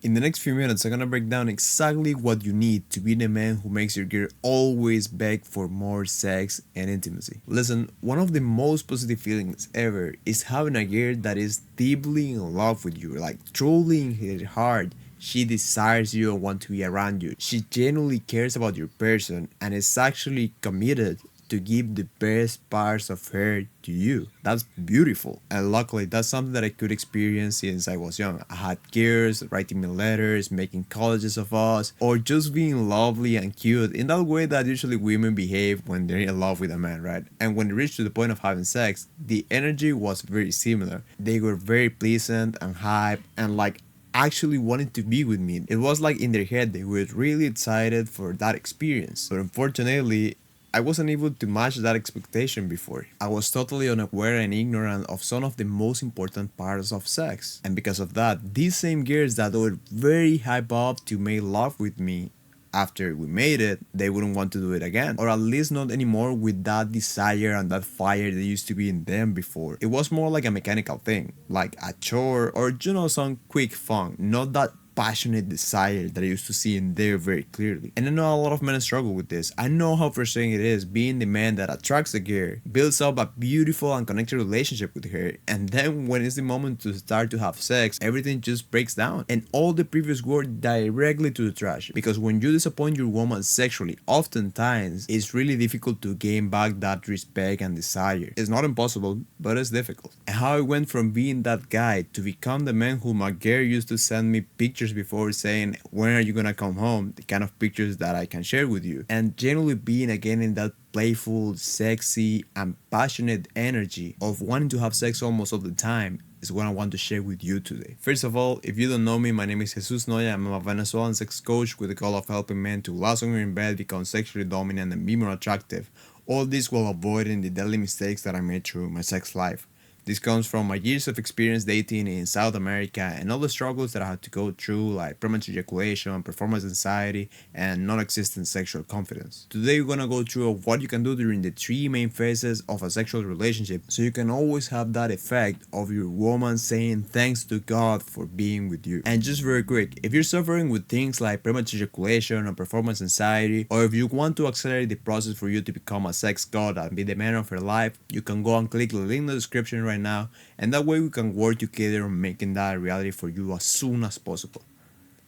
In the next few minutes, I'm gonna break down exactly what you need to be the man who makes your girl always beg for more sex and intimacy. Listen, one of the most positive feelings ever is having a girl that is deeply in love with you, like truly in her heart. She desires you and wants to be around you. She genuinely cares about your person and is actually committed to give the best parts of her to you. That's beautiful. And luckily, that's something that I could experience since I was young. I had girls writing me letters, making collages of us, or just being lovely and cute in that way that usually women behave when they're in love with a man, right? And when it reached to the point of having sex, the energy was very similar. They were very pleasant and hype and like actually wanted to be with me. It was like in their head they were really excited for that experience. But unfortunately, I wasn't able to match that expectation before. I was totally unaware and ignorant of some of the most important parts of sex. And because of that, these same girls that were very hype up to make love with me after we made it, they wouldn't want to do it again. Or at least not anymore with that desire and that fire that used to be in them before. It was more like a mechanical thing, like a chore or some quick fun, not that passionate desire that I used to see in there very clearly. And I know a lot of men struggle with this. I know how frustrating it is being the man that attracts the girl, builds up a beautiful and connected relationship with her, and then when it's the moment to start to have sex, everything just breaks down and all the previous work directly to the trash. Because when you disappoint your woman sexually, oftentimes it's really difficult to gain back that respect and desire. It's not impossible, but it's difficult. And how I went from being that guy to become the man who my girl used to send me pictures before saying, when are you gonna come home? The kind of pictures that I can share with you. And generally being again in that playful, sexy, and passionate energy of wanting to have sex almost all the time is what I want to share with you today. First of all, if you don't know me, my name is Jesus Noya. I'm a Venezuelan sex coach with the goal of helping men to last longer in bed, become sexually dominant, and be more attractive. All this while avoiding the deadly mistakes that I made through my sex life. This comes from my years of experience dating in South America and all the struggles that I had to go through, like premature ejaculation, performance anxiety, and non-existent sexual confidence. Today we're gonna go through what you can do during the three main phases of a sexual relationship so you can always have that effect of your woman saying thanks to God for being with you. And just very quick, if you're suffering with things like premature ejaculation or performance anxiety, or if you want to accelerate the process for you to become a sex god and be the man of your life, you can go and click the link in the description right now, and that way we can work together on making that a reality for you as soon as possible.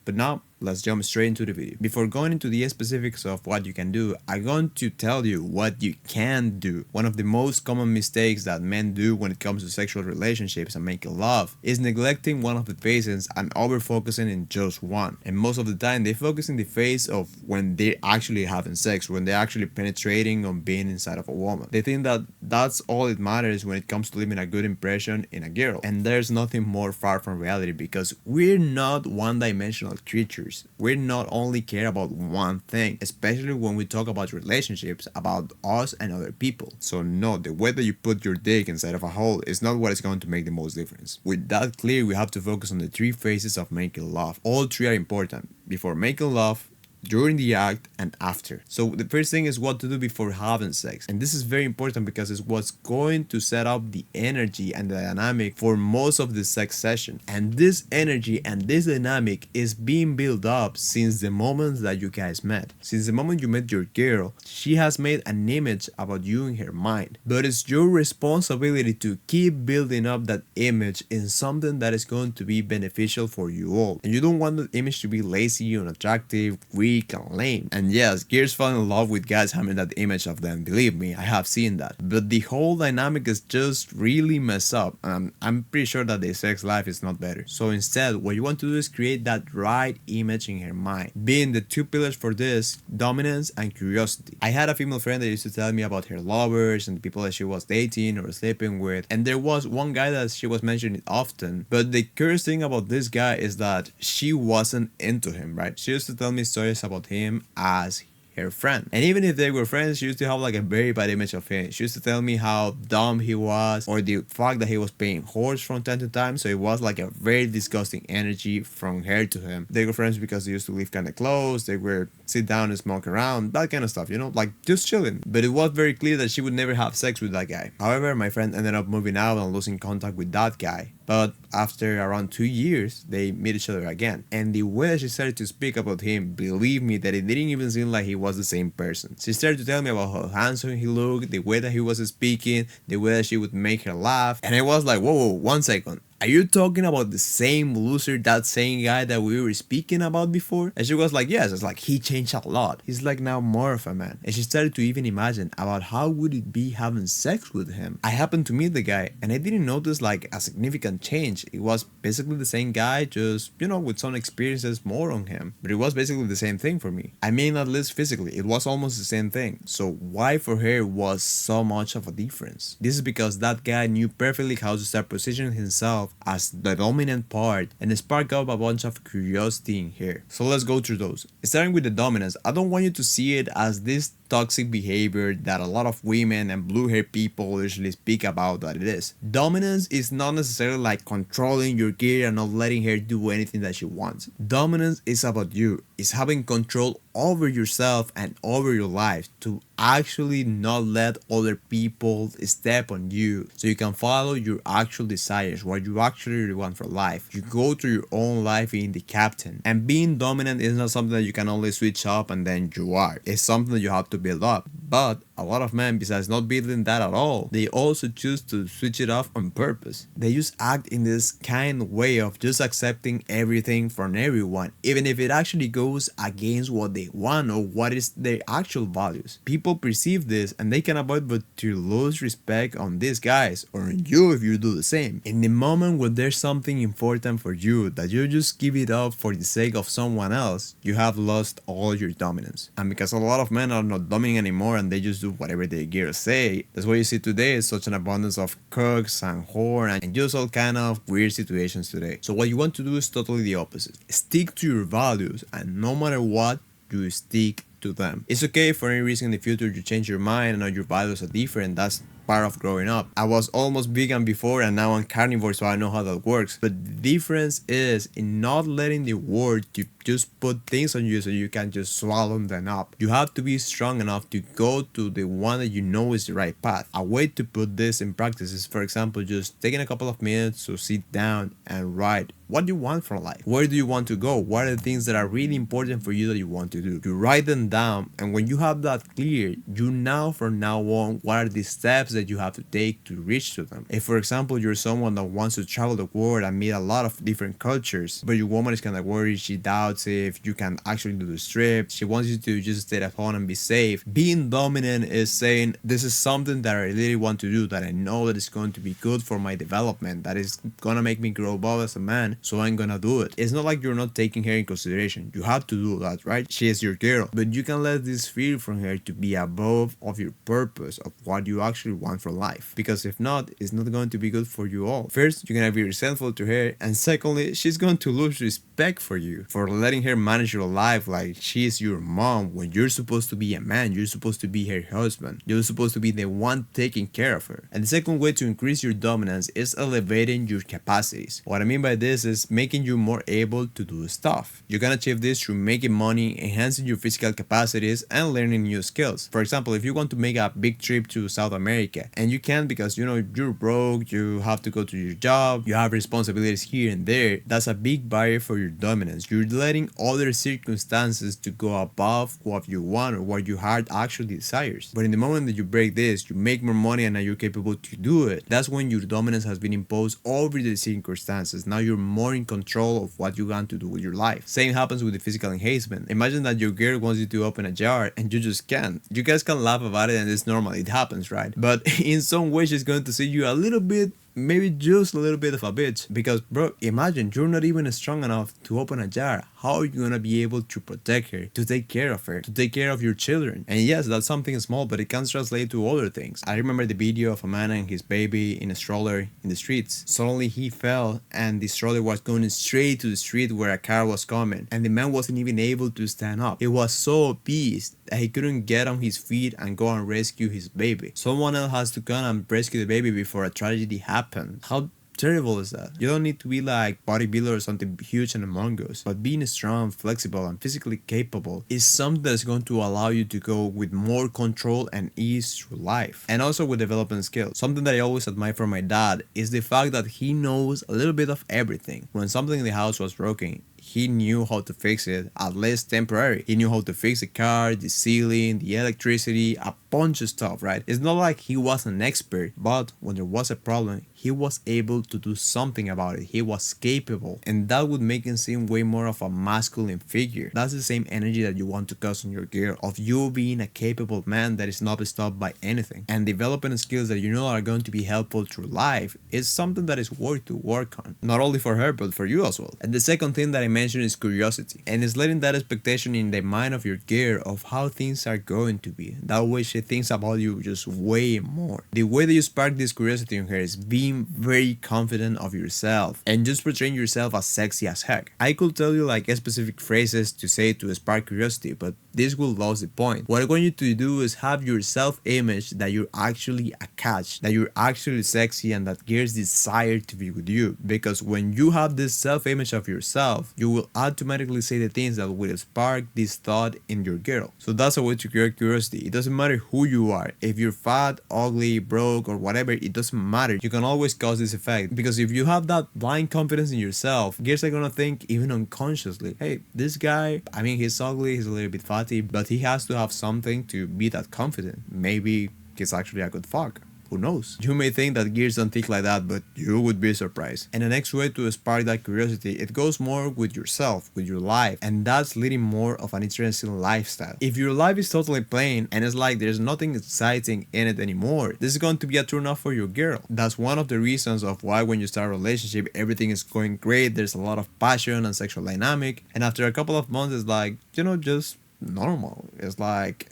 But now, let's jump straight into the video. Before going into the specifics of what you can do, I'm going to tell you what you can do. One of the most common mistakes that men do when it comes to sexual relationships and making love is neglecting one of the phases and over-focusing in just one. And most of the time, they focus in the phase of when they're actually having sex, when they're actually penetrating or being inside of a woman. They think that that's all it matters when it comes to leaving a good impression in a girl. And there's nothing more far from reality because we're not one-dimensional creatures. We not only care about one thing, especially when we talk about relationships, about us and other people. So no, the way that you put your dick inside of a hole is not what is going to make the most difference. With that clear, we have to focus on the three phases of making love. All three are important. Before making love, during the act, and after. So the first thing is what to do before having sex, and this is very important because it's what's going to set up the energy and the dynamic for most of the sex session. And this energy and this dynamic is being built up since the moment that you guys met. Since the moment you met your girl, she has made an image about you in her mind, but it's your responsibility to keep building up that image in something that is going to be beneficial for you all. And you don't want the image to be lazy, unattractive, weak, and lame. And yes, girls fall in love with guys having that image of them. Believe me, I have seen that. But the whole dynamic is just really messed up. I'm pretty sure that the sex life is not better. So instead, what you want to do is create that right image in her mind. Being the two pillars for this, dominance and curiosity. I had a female friend that used to tell me about her lovers and the people that she was dating or sleeping with. And there was one guy that she was mentioning often. But the curious thing about this guy is that she wasn't into him, right? She used to tell me stories about him as her friend. And even if they were friends, she used to have like a very bad image of him. She used to tell me how dumb he was, or the fact that he was paying horse from time to time. So it was like a very disgusting energy from her to him. They were friends because they used to live kind of close. They were sit down and smoke around, that kind of stuff, you know, like just chilling. But it was very clear that she would never have sex with that guy. However, my friend ended up moving out and losing contact with that guy. But after around 2 years, they meet each other again. And the way that she started to speak about him, believe me that it didn't even seem like he was the same person. She started to tell me about how handsome he looked, the way that he was speaking, the way that she would make her laugh. And I was like, whoa, 1 second. Are you talking about the same loser, that same guy that we were speaking about before? And she was like, yes. It's like, he changed a lot. He's like now more of a man. And she started to even imagine about how would it be having sex with him. I happened to meet the guy and I didn't notice like a significant change. It was basically the same guy, just, with some experiences more on him. But it was basically the same thing for me. I mean, at least physically, it was almost the same thing. So why for her was so much of a difference? This is because that guy knew perfectly how to start positioning himself as the dominant part and spark up a bunch of curiosity in her. So let's go through those. Starting with the dominance, I don't want you to see it as this toxic behavior that a lot of women and blue hair people usually speak about that it is. Dominance is not necessarily like controlling your girl and not letting her do anything that she wants. Dominance is about you. It's having control over yourself and over your life to actually not let other people step on you so you can follow your actual desires, what you actually want for life. You go through your own life being the captain, and being dominant is not something that you can only switch up and then you are. It's something that you have to build up. But a lot of men, besides not building that at all, they also choose to switch it off on purpose. They just act in this kind way of just accepting everything from everyone, even if it actually goes against what they want or what is their actual values. People perceive this and they can avoid but to lose respect on these guys or on you if you do the same. In the moment when there's something important for you that you just give it up for the sake of someone else, you have lost all your dominance. And because a lot of men are not dominant anymore and they just do whatever their girls say, that's why you see today is such an abundance of cooks and whore and just all kind of weird situations today. So what you want to do is totally the opposite. Stick to your values, and no matter what, you stick to them. It's okay for any reason in the future you change your mind and your values are different. That's part of growing up. I was almost vegan before and now I'm carnivore, so I know how that works. But the difference is in not letting the world to just put things on you so you can just swallow them up. You have to be strong enough to go to the one that you know is the right path. A way to put this in practice is, for example, just taking a couple of minutes to sit down and write what do you want from life. Where do you want to go? What are the things that are really important for you that you want to do? You write them down, and when you have that clear, you know from now on what are the steps that you have to take to reach to them. If, for example, you're someone that wants to travel the world and meet a lot of different cultures, but your woman is kind of worried, she doubts if you can actually do the trip, she wants you to just stay at home and be safe. Being dominant is saying, this is something that I really want to do, that I know that is going to be good for my development, that is gonna make me grow above as a man, so I'm gonna do it. It's not like you're not taking her in consideration. You have to do that, right? She is your girl. But you can let this feel from her to be above of your purpose, of what you actually want for life. Because if not, it's not going to be good for you all. First, you're gonna be resentful to her, and secondly, she's going to lose respect for you for letting her manage your life like she's your mom when you're supposed to be a man. You're supposed to be her husband. You're supposed to be the one taking care of her. And the second way to increase your dominance is elevating your capacities. What I mean by this is making you more able to do stuff. You can achieve this through making money, enhancing your physical capacities, and learning new skills. For example, if you want to make a big trip to South America and you can't because you're broke, you have to go to your job, you have responsibilities here and there, that's a big barrier for your dominance. You're letting other circumstances to go above what you want or what your heart actually desires. But in the moment that you break this, you make more money and now you're capable to do it. That's when your dominance has been imposed over the circumstances. Now you're more in control of what you want to do with your life. Same happens with the physical enhancement. Imagine that your girl wants you to open a jar and you just can't. You guys can laugh about it and it's normal, it happens, right? But in some way she's going to see you a little bit, maybe just a little bit of a bitch, because bro, imagine you're not even strong enough to open a jar. How are you gonna be able to protect her, to take care of her, to take care of your children? And yes, that's something small, but it can translate to other things. I remember the video of a man and his baby in a stroller in the streets. Suddenly he fell and the stroller was going straight to the street where a car was coming, and the man wasn't even able to stand up. He was so pissed that he couldn't get on his feet and go and rescue his baby. Someone else has to come and rescue the baby before a tragedy happened. How terrible is that? You don't need to be like bodybuilder or something huge and among us, but being strong, flexible, and physically capable is something that's going to allow you to go with more control and ease through life. And also with developing skills. Something that I always admire from my dad is the fact that he knows a little bit of everything. When something in the house was broken, he knew how to fix it, at least temporary. He knew how to fix the car, the ceiling, the electricity, a bunch of stuff, right? It's not like he was an expert, but when there was a problem, he was able to do something about it. He was capable, and that would make him seem way more of a masculine figure. That's the same energy that you want to cause on your girl, of you being a capable man that is not stopped by anything. And developing skills that you know are going to be helpful through life is something that is worth to work on. Not only for her, but for you as well. And the second thing that I mentioned is curiosity. And it's letting that expectation in the mind of your girl of how things are going to be. That way she thinks about you just way more. The way that you spark this curiosity in her is being very confident of yourself and just portraying yourself as sexy as heck. I could tell you like specific phrases to say to spark curiosity, but this will lose the point. What I want you to do is have your self-image that you're actually a catch, that you're actually sexy, and that girls desire to be with you. Because when you have this self-image of yourself, you will automatically say the things that will spark this thought in your girl. So that's a way to create curiosity. It doesn't matter who you are. If you're fat, ugly, broke, or whatever, it doesn't matter. You can always cause this effect. Because if you have that blind confidence in yourself, girls are gonna think even unconsciously, hey, this guy, I mean, he's ugly, he's a little bit fatty, but he has to have something to be that confident. Maybe he's actually a good fuck. Who knows? You may think that gears don't think like that, but you would be surprised. And the next way to spark that curiosity, it goes more with yourself, with your life, and that's leading more of an interesting lifestyle. If your life is totally plain and it's like there's nothing exciting in it anymore, this is going to be a turn off for your girl. That's one of the reasons of why when you start a relationship, everything is going great, there's a lot of passion and sexual dynamic, and after a couple of months, it's like, just normal. It's like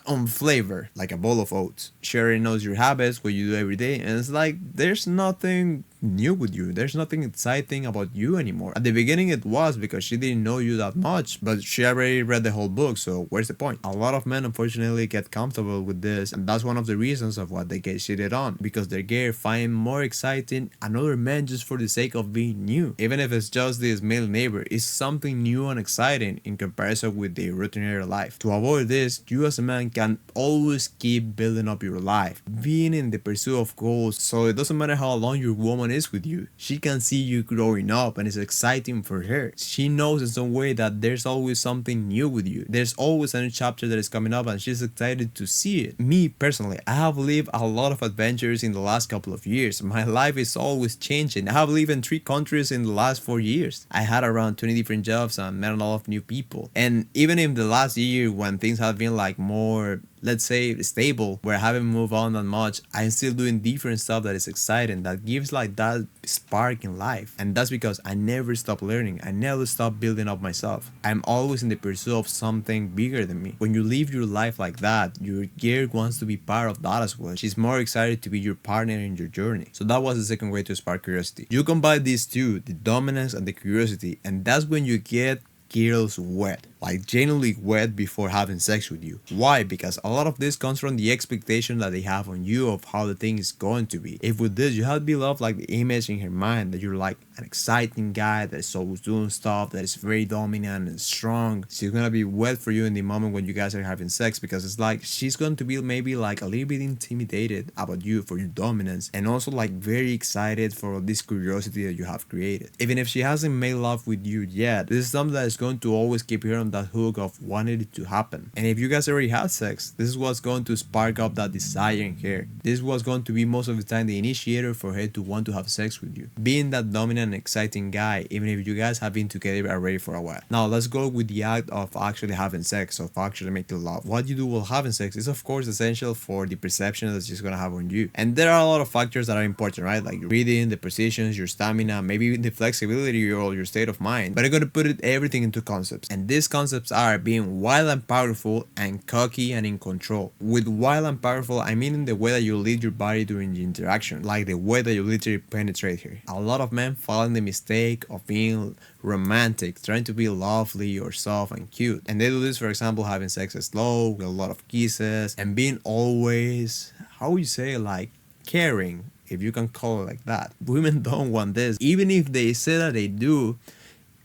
on flavor, like a bowl of oats. She already knows your habits, what you do every day, and it's like there's nothing new with you. There's nothing exciting about you anymore. At the beginning it was because she didn't know you that much, but she already read the whole book, so where's the point? A lot of men unfortunately get comfortable with this, and that's one of the reasons of what they get shitted on, because their girl find more exciting another man just for the sake of being new. Even if it's just this male neighbor, it's something new and exciting in comparison with the routinary life. To avoid this, you as a man can always keep building up your life, being in the pursuit of goals, so it doesn't matter how long your woman is with you, she can see you growing up and it's exciting for her. She knows in some way that there's always something new with you. There's always a new chapter that is coming up and she's excited to see it. Me personally, I have lived a lot of adventures in the last couple of years. My life is always changing. I have lived in 3 countries in the last 4 years. I had around 20 different jobs and met a lot of new people. And even in the last year when things have been like more, let's say, stable, where I haven't moved on that much, I'm still doing different stuff that is exciting, that gives like that spark in life. And that's because I never stop learning. I never stop building up myself. I'm always in the pursuit of something bigger than me. When you live your life like that, your girl wants to be part of that as well. She's more excited to be your partner in your journey. So that was the second way to spark curiosity. You combine these two, the dominance and the curiosity, and that's when you get girls wet, like genuinely wet before having sex with you. Why? Because a lot of this comes from the expectation that they have on you of how the thing is going to be. If with this you have built up like the image in her mind that you're like an exciting guy that is always doing stuff, that is very dominant and strong, she's gonna be wet for you in the moment when you guys are having sex, because it's like she's going to be maybe like a little bit intimidated about you for your dominance, and also like very excited for this curiosity that you have created. Even if she hasn't made love with you yet, this is something that is going to always keep her on that hook of wanting it to happen. And if you guys already had sex, this is what's going to spark up that desire in her. This was going to be most of the time the initiator for her to want to have sex with you. Being that dominant and exciting guy, even if you guys have been together already for a while. Now let's go with the act of actually having sex, of actually making love. What you do while having sex is of course essential for the perception that she's gonna have on you. And there are a lot of factors that are important, right? Like your breathing, the positions, your stamina, maybe the flexibility or your state of mind. But I'm gonna put everything into concepts. And these concepts are being wild and powerful and cocky and in control. With wild and powerful, I mean in the way that you lead your body during the interaction, like the way that you literally penetrate her. A lot of men fall in the mistake of being romantic, trying to be lovely or soft and cute. And they do this, for example, having sex slow, with a lot of kisses, and being always, how would you say, like caring, if you can call it like that. Women don't want this. Even if they say that they do,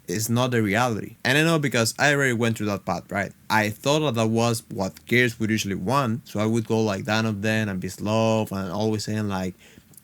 it's not the reality. And I know because I already went through that path, right? I thought that was what girls would usually want. So I would go like down of them and be slow and always saying like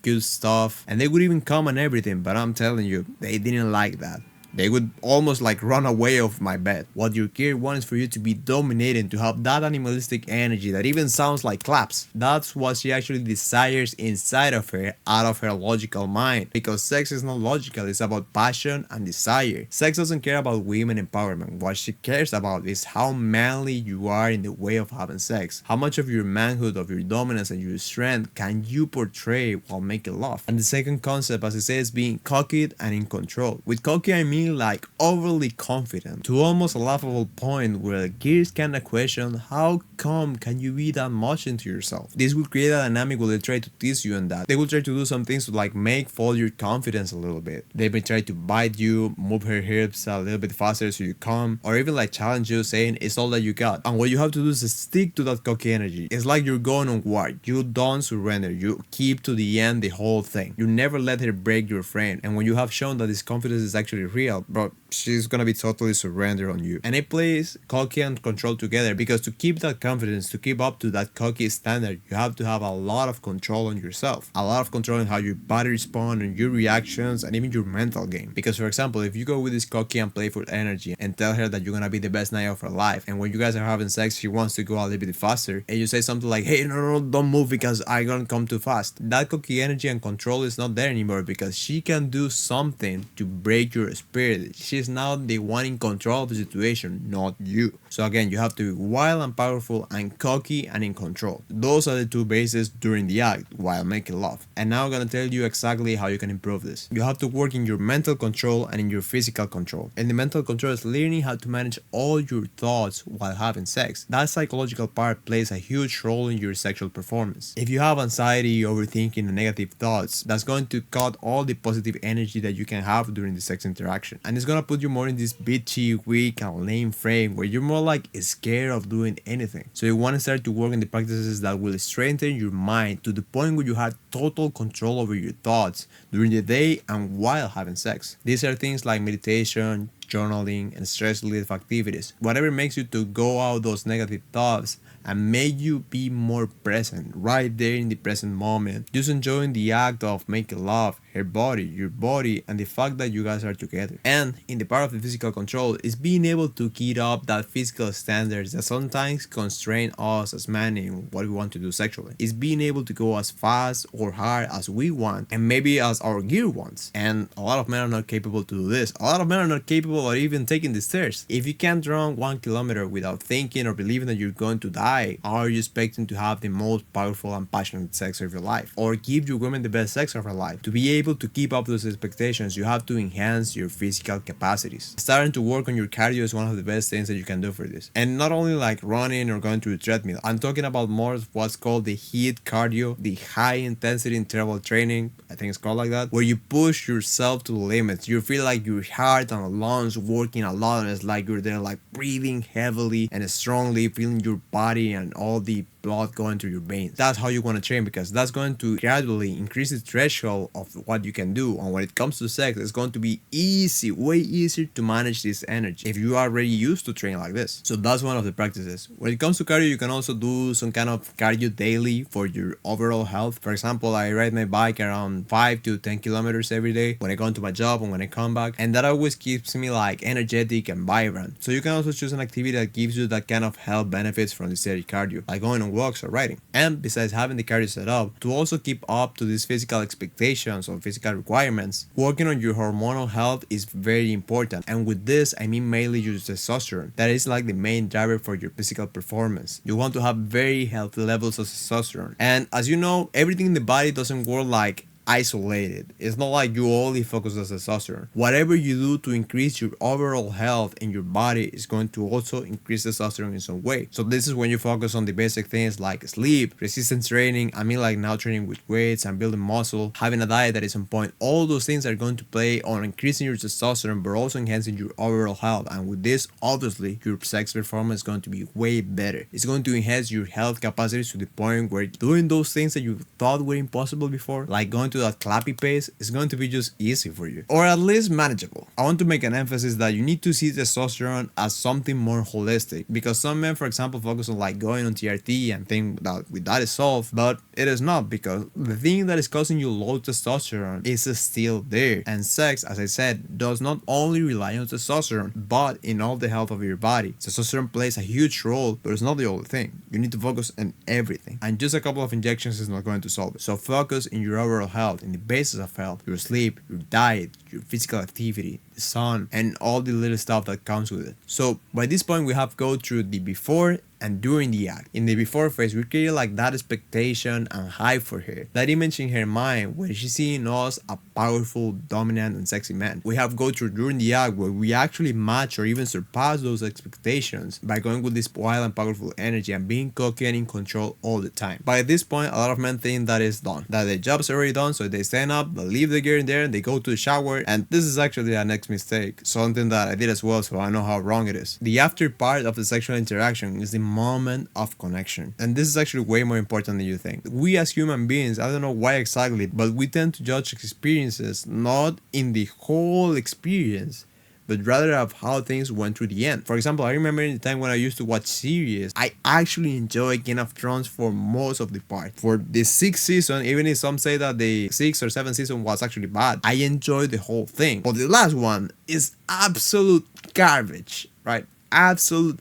good stuff. And they would even come and everything. But I'm telling you, they didn't like that. They would almost like run away off my bed. What your kid wants is for you to be dominating, to have that animalistic energy that even sounds like claps. That's what she actually desires inside of her, out of her logical mind. Because sex is not logical, it's about passion and desire. Sex doesn't care about women empowerment. What she cares about is how manly you are in the way of having sex. How much of your manhood, of your dominance and your strength can you portray while making love. And the second concept, as I say, is being cocky and in control. With cocky I mean like overly confident to almost a laughable point where gears kinda question how come can you be that much into yourself. This will create a dynamic where they try to tease you and that. They will try to do some things to like make fall your confidence a little bit. They may try to bite you, move her hips a little bit faster so you come, or even like challenge you saying it's all that you got. And what you have to do is stick to that cocky energy. It's like you're going on war. You don't surrender. You keep to the end the whole thing. You never let her break your frame. And when you have shown that this confidence is actually real, bro, she's gonna be totally surrendered on you. And it plays cocky and control together because to keep that confidence, to keep up to that cocky standard, you have to have a lot of control on yourself, a lot of control on how your body responds and your reactions and even your mental game. Because for example, if you go with this cocky and playful energy and tell her that you're gonna be the best night of her life, and when you guys are having sex she wants to go a little bit faster, and you say something like, hey, no, don't move because I'm gonna come too fast, that cocky energy and control is not there anymore because she can do something to break your spirit. She's now the one in control of the situation, not you. So again, you have to be wild and powerful and cocky and in control. Those are the two bases during the act while making love. And now I'm gonna tell you exactly how you can improve this. You have to work in your mental control and in your physical control. And the mental control is learning how to manage all your thoughts while having sex. That psychological part plays a huge role in your sexual performance. If you have anxiety, overthinking, and negative thoughts, that's going to cut all the positive energy that you can have during the sex interaction. And it's gonna put you more in this bitchy, weak, and lame frame where you're more like scared of doing anything. So you want to start to work on the practices that will strengthen your mind to the point where you have total control over your thoughts during the day and while having sex. These are things like meditation, journaling, and stress relief activities. Whatever makes you to go out those negative thoughts and make you be more present right there in the present moment. Just enjoying the act of making love, her body, your body, and the fact that you guys are together. And in the part of the physical control is being able to keep up that physical standards that sometimes constrain us as men in what we want to do sexually. Is being able to go as fast or hard as we want and maybe as our gear wants. And a lot of men are not capable to do this. A lot of men are not capable of even taking the stairs. If you can't run 1 kilometer without thinking or believing that you're going to die, are you expecting to have the most powerful and passionate sex of your life? Or give your women the best sex of her life? To be able to keep up those expectations, you have to enhance your physical capacities. Starting to work on your cardio is one of the best things that you can do for this. And not only like running or going through a treadmill. I'm talking about more of what's called the HIIT cardio, the high intensity interval training, I think it's called like that, where you push yourself to the limits. You feel like your heart and lungs working a lot, and it's like you're there like breathing heavily and strongly, feeling your body and all the blood going through your veins. That's how you want to train, because that's going to gradually increase the threshold of what you can do. And when it comes to sex, it's going to be easy, way easier to manage this energy if you are already used to train like this. So that's one of the practices. When it comes to cardio, you can also do some kind of cardio daily for your overall health. For example, I ride my bike around 5 to 10 kilometers every day when I go into my job and when I come back, and that always keeps me like energetic and vibrant. So you can also choose an activity that gives you that kind of health benefits from the steady cardio, like going on walks or riding. And besides having the cardio set up, to also keep up to these physical expectations or physical requirements, working on your hormonal health is very important. And with this, I mean mainly your testosterone. That is like the main driver for your physical performance. You want to have very healthy levels of testosterone. And as you know, everything in the body doesn't work like isolated. It's not like you only focus on testosterone. Whatever you do to increase your overall health in your body is going to also increase testosterone in some way. So this is when you focus on the basic things like sleep, resistance training, I mean like now training with weights and building muscle, having a diet that is on point. All those things are going to play on increasing your testosterone but also enhancing your overall health. And with this, obviously, your sex performance is going to be way better. It's going to enhance your health capacities to the point where doing those things that you thought were impossible before, like going to that clappy pace, is going to be just easy for you, or at least manageable. I want to make an emphasis that you need to see testosterone as something more holistic, because some men, for example, focus on like going on TRT and think that with that is solved, but it is not, because the thing that is causing you low testosterone is still there. And sex, as I said, does not only rely on testosterone, but in all the health of your body. Testosterone plays a huge role, but it's not the only thing. You need to focus on everything, and just a couple of injections is not going to solve it. So focus in your overall health, in the basis of health, your sleep, your diet, your physical activity, the sun, and all the little stuff that comes with it. So by this point, we have go through the before and during the act. In the before phase, we create like that expectation and hype for her, that image in her mind when she's seeing us a powerful, dominant, and sexy man. We have go through during the act where we actually match or even surpass those expectations by going with this wild and powerful energy and being cocky and in control all the time. By this point, a lot of men think that it's done, that the job's already done, so they stand up, they leave the gear in there, and they go to the shower. And this is actually a next mistake, something that I did as well, so I know how wrong it is. The after part of the sexual interaction is the moment of connection, and this is actually way more important than you think. We as human beings, I don't know why exactly, but we tend to judge experiences not in the whole experience, but rather of how things went through the end. For example, I remember in the time when I used to watch series, I actually enjoyed Game of Thrones for most of the part. For the 6th season, even if some say that the 6th or 7th season was actually bad, I enjoyed the whole thing. But the last one is absolute garbage, right? Absolute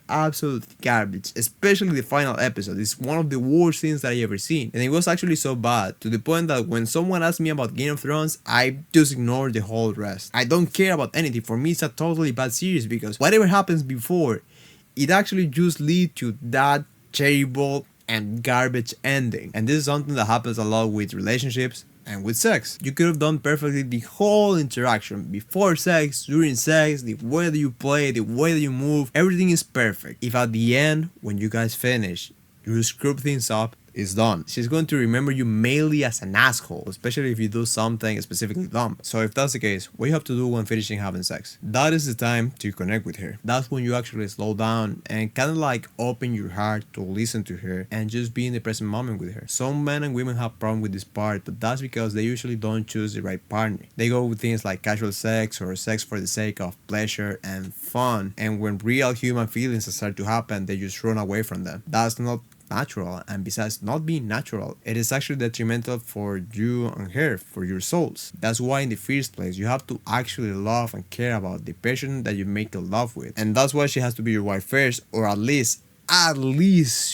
garbage, especially the final episode. It's one of the worst things that I ever seen, and it was actually so bad to the point that when someone asked me about Game of Thrones, I just ignored the whole rest. I don't care about anything. For me, it's a totally bad series, because whatever happens before, it actually just lead to that terrible and garbage ending. And this is something that happens a lot with relationships and with sex. You could have done perfectly the whole interaction, before sex, during sex, the way that you play, the way that you move, everything is perfect. If at the end, when you guys finish, you screw things up, it's done. She's going to remember you mainly as an asshole, especially if you do something specifically dumb. So if that's the case, what you have to do when finishing having sex, that is the time to connect with her. That's when you actually slow down and kind of like open your heart to listen to her and just be in the present moment with her. Some men and women have problem with this part, but that's because they usually don't choose the right partner. They go with things like casual sex or sex for the sake of pleasure and fun, and when real human feelings start to happen, they just run away from them. That's not natural, and besides not being natural, it is actually detrimental for you and her, for your souls. That's why in the first place you have to actually love and care about the person that you make a love with, and that's why she has to be your wife first, or at least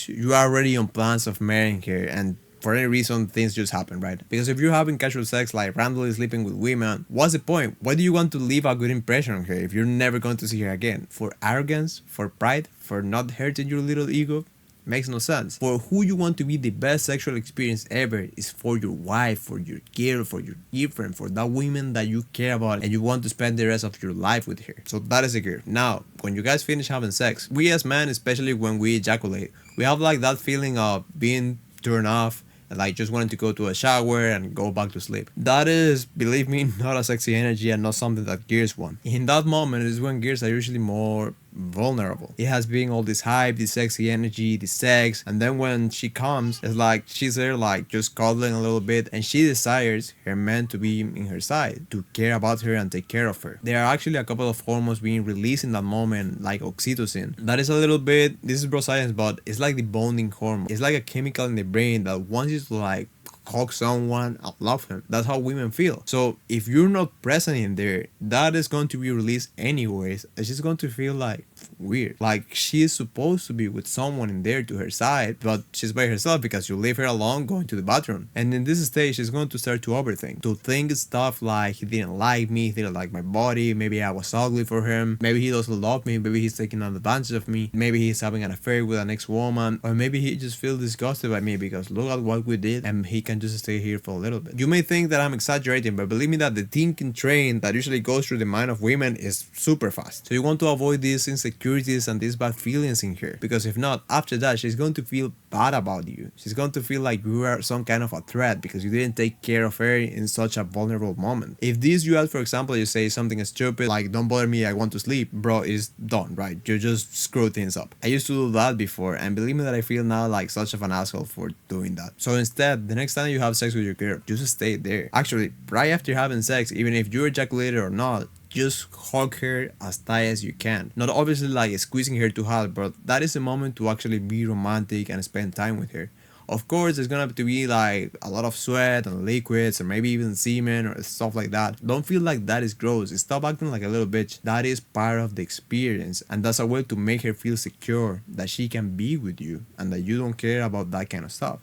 you are already on plans of marrying her, and for any reason things just happen, right? Because if you're having casual sex, like randomly sleeping with women, what's the point? Why do you want to leave a good impression on her if you're never going to see her again? For arrogance? For pride? For not hurting your little ego? Makes no sense. For who you want to be the best sexual experience ever is for your wife, for your girl, for your girlfriend, for that woman that you care about and you want to spend the rest of your life with her. So that is a girl. Now, when you guys finish having sex, we as men, especially when we ejaculate, we have like that feeling of being turned off, like just wanting to go to a shower and go back to sleep. That is, believe me, not a sexy energy and not something that girls want. In that moment is when girls are usually more vulnerable. It has been all this hype, this sexy energy, the sex, and then when she comes, it's like she's there like just cuddling a little bit, and she desires her man to be in her side, to care about her and take care of her. There are actually a couple of hormones being released in that moment, like oxytocin. That is a little bit, this is bro science, but it's like the bonding hormone. It's like a chemical in the brain that wants you to like hug someone and love him. That's how women feel. So if you're not present in there, that is going to be released anyways. It's just going to feel like weird. Like she is supposed to be with someone in there to her side, but she's by herself because you leave her alone going to the bathroom. And in this stage, she's going to start to overthink, to think stuff like he didn't like me, he didn't like my body, maybe I was ugly for him, maybe he doesn't love me, maybe he's taking advantage of me, maybe he's having an affair with an ex-woman, or maybe he just feels disgusted by me because look at what we did and he can just stay here for a little bit. You may think that I'm exaggerating, but believe me that the thinking train that usually goes through the mind of women is super fast. So you want to avoid these insecurities and these bad feelings in her, because if not, after that she's going to feel bad about you. She's going to feel like you are some kind of a threat because you didn't take care of her in such a vulnerable moment. If this you ask, for example, you say something stupid like don't bother me, I want to sleep, bro, is done, right? You just screw things up. I used to do that before, and believe me that I feel now like such of an asshole for doing that. So instead, the next time you have sex with your girl, just stay there. Actually, right after having sex, even if you're ejaculated or not, just hug her as tight as you can. Not obviously like squeezing her too hard, but that is the moment to actually be romantic and spend time with her. Of course, there's gonna have to be like a lot of sweat and liquids or maybe even semen or stuff like that. Don't feel like that is gross. Stop acting like a little bitch. That is part of the experience, and that's a way to make her feel secure that she can be with you and that you don't care about that kind of stuff.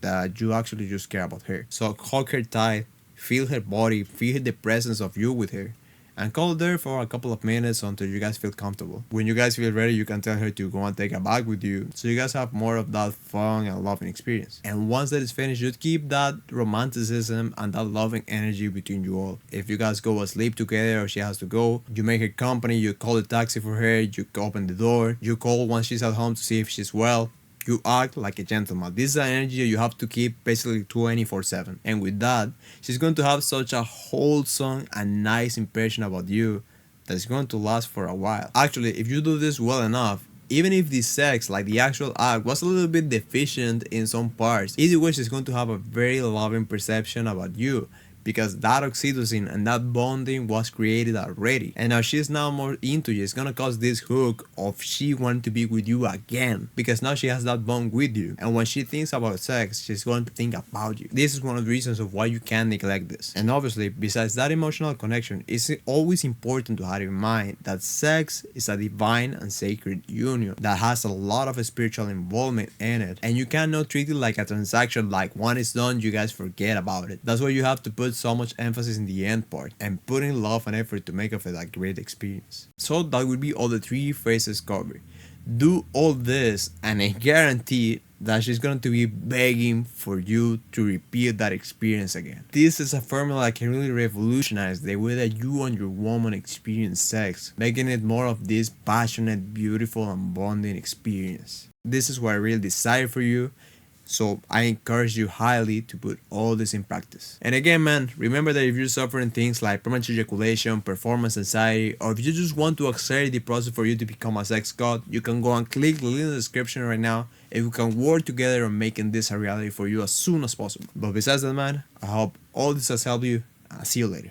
That you actually just care about her. So hug her tight, feel her body, feel the presence of you with her, and call there for a couple of minutes until you guys feel comfortable. When you guys feel ready, you can tell her to go and take a bath with you, so you guys have more of that fun and loving experience. And once that is finished, you keep that romanticism and that loving energy between you all. If you guys go asleep together or she has to go, you make her company, you call a taxi for her, you open the door, you call once she's at home to see if she's well. You act like a gentleman. This is an energy you have to keep basically 24/7. And with that, she's going to have such a wholesome and nice impression about you that's going to last for a while. Actually, if you do this well enough, even if the sex, like the actual act, was a little bit deficient in some parts, either way she's going to have a very loving perception about you, because that oxytocin and that bonding was created already. And now she's now more into you. It's gonna cause this hook of she wanting to be with you again, because now she has that bond with you. And when she thinks about sex, she's going to think about you. This is one of the reasons of why you can't neglect this. And obviously, besides that emotional connection, it's always important to have in mind that sex is a divine and sacred union that has a lot of spiritual involvement in it. And you cannot treat it like a transaction, like when it's done, you guys forget about it. That's why you have to put so much emphasis in the end part and put in love and effort to make of it a great experience. So that would be all the 3 phases covered. Do all this and I guarantee that she's going to be begging for you to repeat that experience again. This is a formula that can really revolutionize the way that you and your woman experience sex, making it more of this passionate, beautiful and bonding experience. This is what I really desire for you. So I encourage you highly to put all this in practice. And again, man, remember that if you're suffering things like premature ejaculation, performance anxiety, or if you just want to accelerate the process for you to become a sex god, you can go and click the link in the description right now, and we can work together on making this a reality for you as soon as possible. But besides that, man, I hope all this has helped you, and I'll see you later.